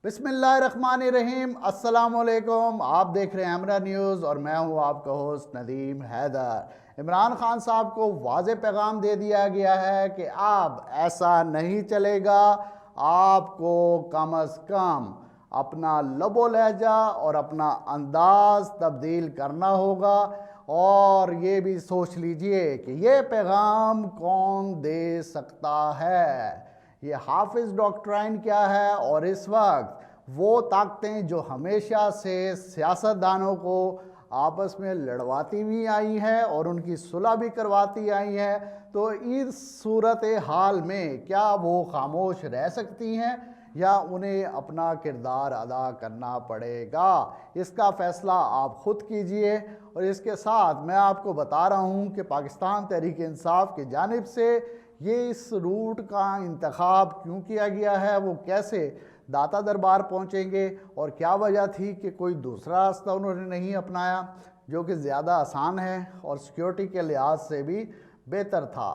बिस्मिल्लाहिर्रहमानिर्रहीम। अस्सलाम वालेकुम। आप देख रहे हैं अमरा न्यूज़ और मैं हूं आपका होस्ट नदीम हैदर। इमरान खान साहब को वाज़े पैगाम दे दिया गया है कि अब ऐसा नहीं चलेगा, आपको कम अज़ कम अपना लबो लहजा और अपना अंदाज़ तब्दील करना होगा। और ये भी सोच लीजिए कि ये पैगाम कौन दे सकता है। ये हाफिज़ डॉक्ट्राइन क्या है और इस वक्त वो ताकतें जो हमेशा से सियासतदानों को आपस में लड़वाती भी आई हैं और उनकी सुलह भी करवाती आई हैं, तो इस सूरत हाल में क्या वो खामोश रह सकती हैं या उन्हें अपना किरदार अदा करना पड़ेगा? इसका फ़ैसला आप ख़ुद कीजिए। और इसके साथ मैं आपको बता रहा हूँ कि पाकिस्तान तहरीक इंसाफ की जानिब से ये इस रूट का इंतखाब क्यों किया गया है, वो कैसे दाता दरबार पहुँचेंगे और क्या वजह थी कि कोई दूसरा रास्ता उन्होंने नहीं अपनाया जो कि ज़्यादा आसान है और सिक्योरिटी के लिहाज से भी बेहतर था।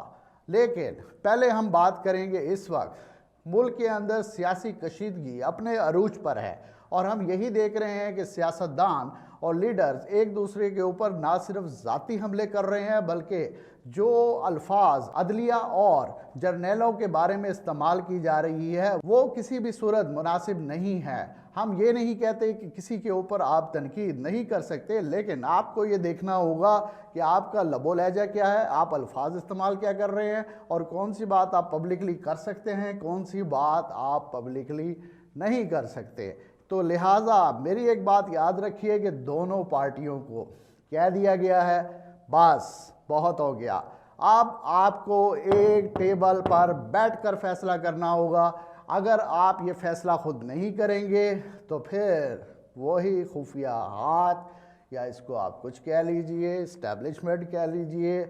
लेकिन पहले हम बात करेंगे, इस वक्त मुल्क के अंदर सियासी कशीदगी अपने अरूज पर है और हम यही देख रहे हैं कि सियासतदान और लीडर्स एक दूसरे के ऊपर ना सिर्फ ज़ाती हमले कर रहे हैं बल्कि जो अल्फाज अदलिया और जर्नैलों के बारे में इस्तेमाल की जा रही है वो किसी भी सूरत मुनासिब नहीं है। हम ये नहीं कहते कि किसी के ऊपर आप तनकीद नहीं कर सकते, लेकिन आपको ये देखना होगा कि आपका लबो लहजा क्या है, आप अल्फाज इस्तेमाल क्या कर रहे हैं और कौन सी बात आप पब्लिकली कर सकते हैं, कौन सी बात आप पब्लिकली नहीं कर सकते। तो लिहाजा मेरी एक बात याद रखिए कि दोनों पार्टियों को कह दिया गया है, बस बहुत हो गया। अब आपको एक टेबल पर बैठकर फैसला करना होगा। अगर आप ये फैसला खुद नहीं करेंगे तो फिर वही खुफिया हाथ या इसको आप कुछ कह लीजिए, इस्टेब्लिशमेंट कह लीजिए,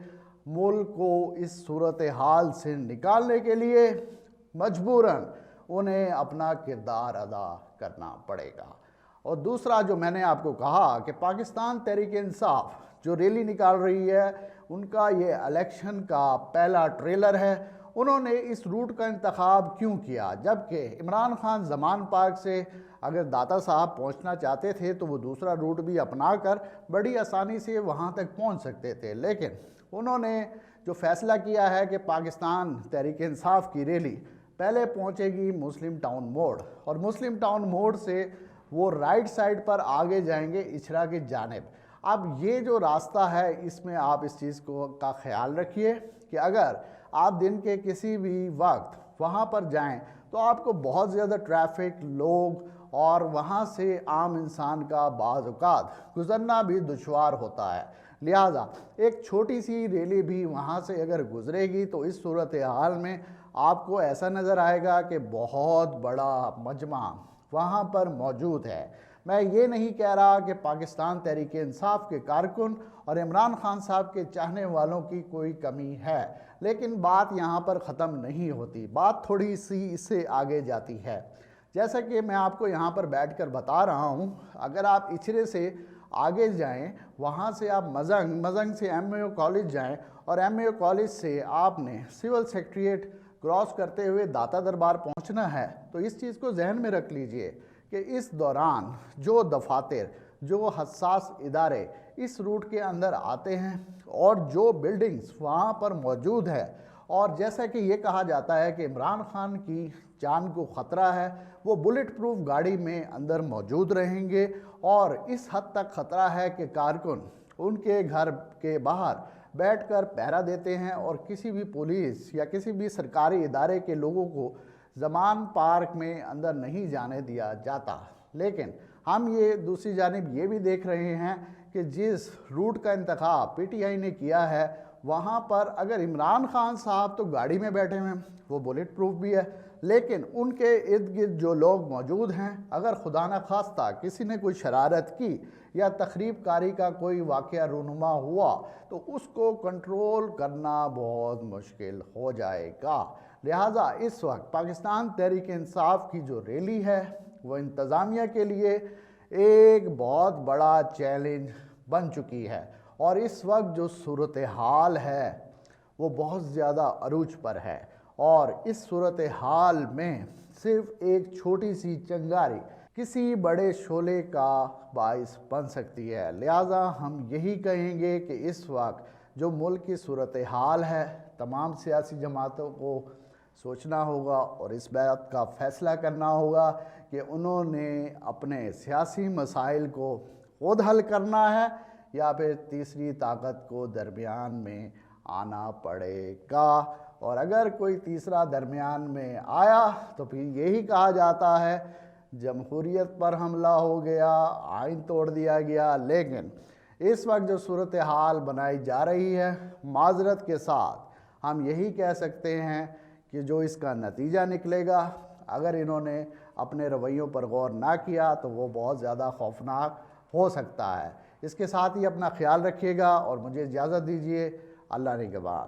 मुल्क को इस सूरत हाल से निकालने के लिए मजबूरन उन्हें अपना किरदार अदा करना पड़ेगा। और दूसरा जो मैंने आपको कहा कि पाकिस्तान तहरीक इंसाफ जो रैली निकाल रही है उनका ये इलेक्शन का पहला ट्रेलर है। उन्होंने इस रूट का इंतखाब क्यों किया, जबकि इमरान खान ज़मान पार्क से अगर दाता साहब पहुंचना चाहते थे तो वो दूसरा रूट भी अपना कर बड़ी आसानी से वहां तक पहुंच सकते थे। लेकिन उन्होंने जो फ़ैसला किया है कि पाकिस्तान तहरीक इंसाफ की रैली पहले पहुंचेगी मुस्लिम टाउन मोड़ और मुस्लिम टाउन मोड़ से वो राइट साइड पर आगे जाएंगे इछरा की जानिब। अब ये जो रास्ता है इसमें आप इस चीज़ को का ख्याल रखिए कि अगर आप दिन के किसी भी वक्त वहाँ पर जाएं तो आपको बहुत ज़्यादा ट्रैफिक, लोग और वहाँ से आम इंसान का बाज़ औक़ात गुज़रना भी दुश्वार होता है। लिहाजा एक छोटी सी रैली भी वहाँ से अगर गुज़रेगी तो इस सूरत हाल में आपको ऐसा नज़र आएगा कि बहुत बड़ा मजमा वहाँ पर मौजूद है। मैं ये नहीं कह रहा कि पाकिस्तान तहरीक इंसाफ के कारकुन और इमरान खान साहब के चाहने वालों की कोई कमी है, लेकिन बात यहाँ पर ख़त्म नहीं होती, बात थोड़ी सी इससे आगे जाती है। जैसा कि मैं आपको यहाँ पर बैठकर बता रहा हूँ, अगर आप इचरे से आगे जाएं, वहाँ से आप मजंग से MAO कॉलेज जाएं और MAO कॉलेज से आपने सिविल सेक्रेटेरिएट क्रॉस करते हुए दाता दरबार पहुँचना है, तो इस चीज़ को जहन में रख लीजिए कि इस दौरान जो दफातर, जो हसास इदारे इस रूट के अंदर आते हैं और जो बिल्डिंग्स वहाँ पर मौजूद है, और जैसा कि ये कहा जाता है कि इमरान खान की जान को ख़तरा है, वो बुलेट प्रूफ गाड़ी में अंदर मौजूद रहेंगे और इस हद तक ख़तरा है कि कारकुन उनके घर के बाहर बैठकर पहरा देते हैं और किसी भी पुलिस या किसी भी सरकारी इदारे के लोगों को ज़मान पार्क में अंदर नहीं जाने दिया जाता। लेकिन हम ये दूसरी जानिब ये भी देख रहे हैं कि जिस रूट का इंतखाब PTI ने किया है वहाँ पर अगर इमरान खान साहब तो गाड़ी में बैठे हुए हैं, वो बुलेट प्रूफ भी है, लेकिन उनके इर्द गिर्द जो लोग मौजूद हैं, अगर खुदा न खास्ता किसी ने कोई शरारत की या तखरीब कारी का कोई वाक़या रूनुमा हुआ तो उसको कंट्रोल करना बहुत मुश्किल हो जाएगा। लिहाजा इस वक्त पाकिस्तान तहरीक इंसाफ की जो रैली है वो इंतज़ामिया के लिए एक बहुत बड़ा चैलेंज बन चुकी है और इस वक्त जो सूरत हाल है वो बहुत ज़्यादा अरूज पर है और इस सूरत हाल में صرف ایک چھوٹی سی چنگاری کسی بڑے شعلے کا باعث بن سکتی ہے۔ لہٰذا ہم یہی کہیں گے کہ اس وقت جو ملک کی صورتحال ہے، تمام سیاسی جماعتوں کو سوچنا ہوگا اور اس بات کا فیصلہ کرنا ہوگا کہ انہوں نے اپنے سیاسی مسائل کو خود حل کرنا ہے یا پھر تیسری طاقت کو درمیان میں آنا پڑے گا۔ اور اگر کوئی تیسرا درمیان میں آیا تو پھر یہی کہا جاتا ہے جمہوریت پر حملہ ہو گیا، آئین توڑ دیا گیا۔ لیکن اس وقت جو صورتحال بنائی جا رہی ہے، معذرت کے ساتھ ہم یہی کہہ سکتے ہیں کہ جو اس کا نتیجہ نکلے گا، اگر انہوں نے اپنے رویوں پر غور نہ کیا تو وہ بہت زیادہ خوفناک ہو سکتا ہے۔ اس کے ساتھ ہی اپنا خیال رکھیے گا اور مجھے اجازت دیجیے۔ اللہ نگہبان۔